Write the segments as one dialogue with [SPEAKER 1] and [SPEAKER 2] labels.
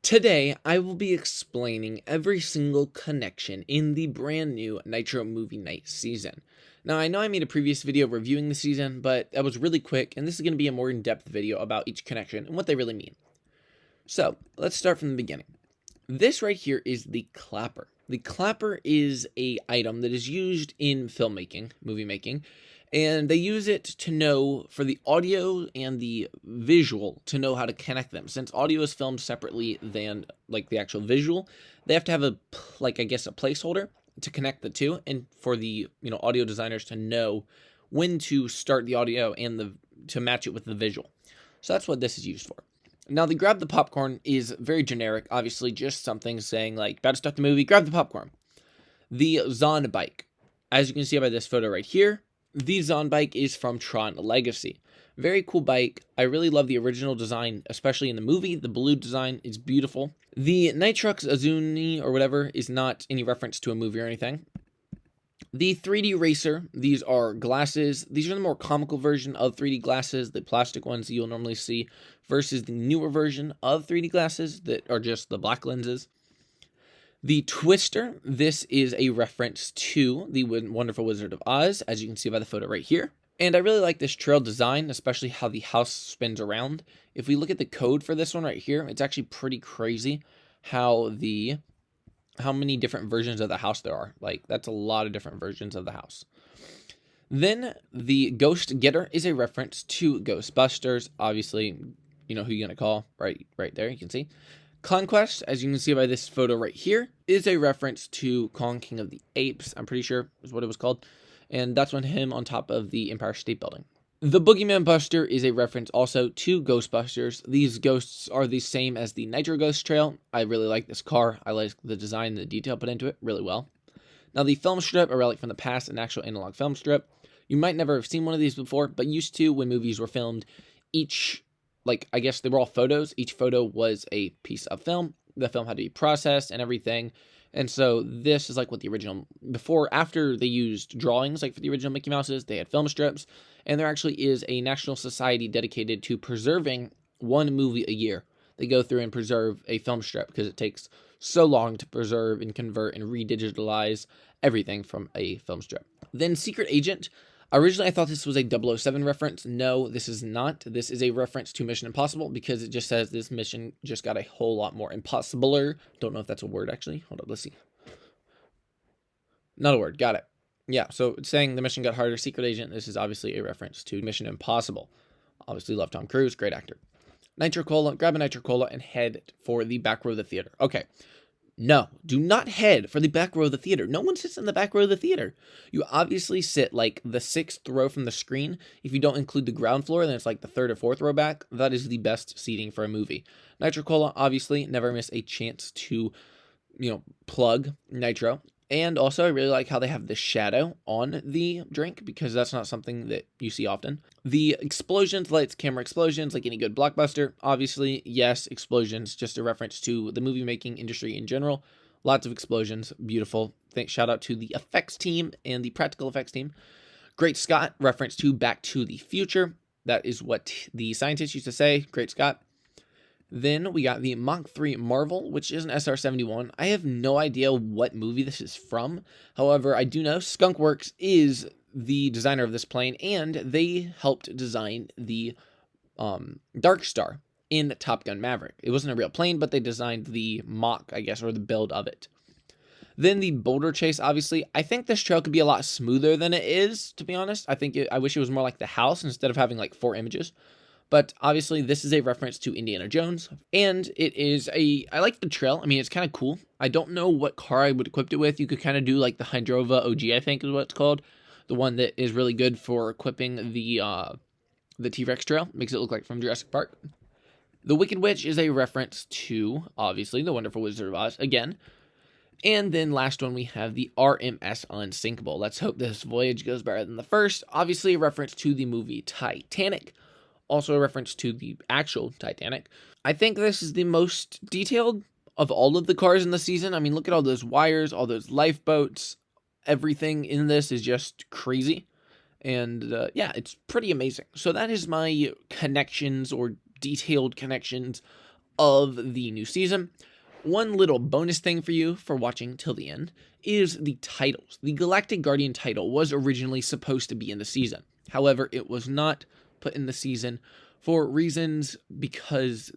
[SPEAKER 1] Today, I will be explaining every single connection in the brand new Nitro Movie Night season. Now, I know I made a previous video reviewing the season, but that was really quick, and this is going to be a more in-depth video about each connection and what they really mean. So, let's start from the beginning. This right here is the clapper. The clapper is a item that is used in filmmaking, movie making, and they use it to know for the audio and the visual to know how to connect them. Since audio is filmed separately than like the actual visual, they have to have a placeholder to connect the two, and for the audio designers to know when to start the audio and to match it with the visual. So that's what this is used for. Now, the grab the popcorn is very generic, obviously just something saying like, about to start the movie, grab the popcorn. The Zon bike, as you can see by this photo right here, the Zon bike is from Tron Legacy. Very cool bike. I really love the original design, especially in the movie. The blue design is beautiful. The Nitrox Azuni or whatever is not any reference to a movie or anything. The 3D Racer, these are glasses. These are the more comical version of 3D glasses, the plastic ones you'll normally see, versus the newer version of 3D glasses that are just the black lenses. The Twister, this is a reference to the Wonderful Wizard of Oz, as you can see by the photo right here. And I really like this trail design, especially how the house spins around. If we look at the code for this one right here, it's actually pretty crazy how many different versions of the house there are. Like, that's a lot of different versions of the house. Then the Ghost Getter is a reference to Ghostbusters. Obviously, you know who you're gonna call right there. You can see. Conquest, as you can see by this photo right here, is a reference to Kong King of the Apes. I'm pretty sure is what it was called, and that's on him on top of the Empire State Building. The Boogeyman Buster is a reference also to Ghostbusters. These ghosts are the same as the Nitro Ghost Trail. I really like this car. I like the design and the detail put into it really well. Now, the film strip, a relic from the past, an actual analog film strip. You might never have seen one of these before, but used to when movies were filmed. I guess they were all photos. Each photo was a piece of film. The film had to be processed and everything. And so this is like what the original, after they used drawings, like for the original Mickey Mouses, they had film strips. And there actually is a national society dedicated to preserving one movie a year. They go through and preserve a film strip because it takes so long to preserve and convert and redigitalize everything from a film strip. Then Secret Agent. Originally, I thought this was a 007 reference. No, this is not. This is a reference to Mission Impossible because it just says this mission just got a whole lot more impossibler. Don't know if that's a word, actually. Hold up, let's see. Not a word. Got it. Yeah, so it's saying the mission got harder. Secret Agent, this is obviously a reference to Mission Impossible. Obviously love Tom Cruise, great actor. Nitro Cola, grab a Nitro Cola and head for the back row of the theater. Okay. No, do not head for the back row of the theater. No one sits in the back row of the theater. You obviously sit like the 6th row from the screen. If you don't include the ground floor, then it's like the 3rd or 4th row back. That is the best seating for a movie. Nitro Cola, obviously, never miss a chance to, plug Nitro. And also, I really like how they have the shadow on the drink because that's not something that you see often. The explosions, lights, camera explosions, like any good blockbuster. Obviously, yes, explosions, just a reference to the movie making industry in general. Lots of explosions, beautiful. Shout out to the effects team and the practical effects team. Great Scott, reference to Back to the Future. That is what the scientists used to say. Great Scott. Then we got the Mach 3 Marvel, which is an SR-71. I have no idea what movie this is from. However, I do know Skunkworks is the designer of this plane, and they helped design the Dark Star in Top Gun Maverick. It wasn't a real plane, but they designed the Mach, I guess, or the build of it. Then the Boulder Chase, obviously. I think this trail could be a lot smoother than it is, to be honest. I wish it was more like the house instead of having like 4 images. But obviously, this is a reference to Indiana Jones, and I like the trail. I mean, it's kind of cool. I don't know what car I would equip it with. You could kind of do like the Hydrova OG, I think is what it's called. The one that is really good for equipping the T-Rex trail. Makes it look like from Jurassic Park. The Wicked Witch is a reference to, obviously, the Wonderful Wizard of Oz, again. And then last one, we have the RMS Unsinkable. Let's hope this voyage goes better than the first. Obviously, a reference to the movie Titanic. Also a reference to the actual Titanic. I think this is the most detailed of all of the cars in the season. I mean, look at all those wires, all those lifeboats. Everything in this is just crazy. And yeah, it's pretty amazing. So that is my connections or detailed connections of the new season. One little bonus thing for you for watching till the end is the titles. The Galactic Guardian title was originally supposed to be in the season. However, it was not put in the season for reasons because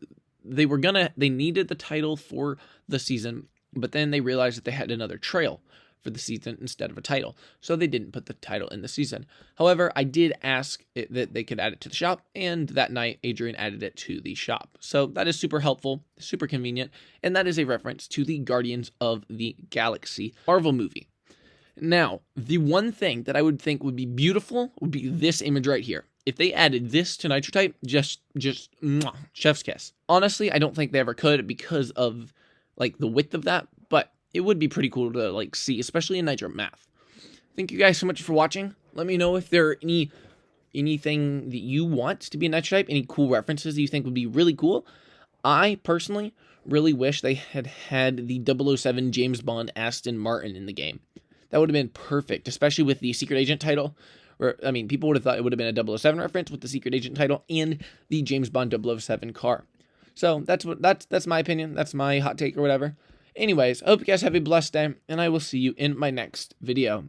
[SPEAKER 1] they needed the title for the season, but then they realized that they had another trail for the season instead of a title, so they didn't put the title in the season. However, I did ask that they could add it to the shop, and that night Adrian added it to the shop. So that is super helpful, super convenient, and that is a reference to the Guardians of the Galaxy Marvel movie. Now, the one thing that I would think would be beautiful would be this image right here. If they added this to Nitro Type, just mwah, chef's kiss. Honestly, I don't think they ever could because of like the width of that, but it would be pretty cool to like see, especially in Nitro Math. Thank you guys so much for watching. Let me know if there are anything that you want to be in Nitro Type, any cool references that you think would be really cool. I personally really wish they had the 007 James Bond Aston Martin in the game. That would have been perfect, especially with the Secret Agent title. I mean, people would have thought it would have been a 007 reference with the Secret Agent title and the James Bond 007 car. So that's my opinion. That's my hot take or whatever. Anyways, I hope you guys have a blessed day, and I will see you in my next video.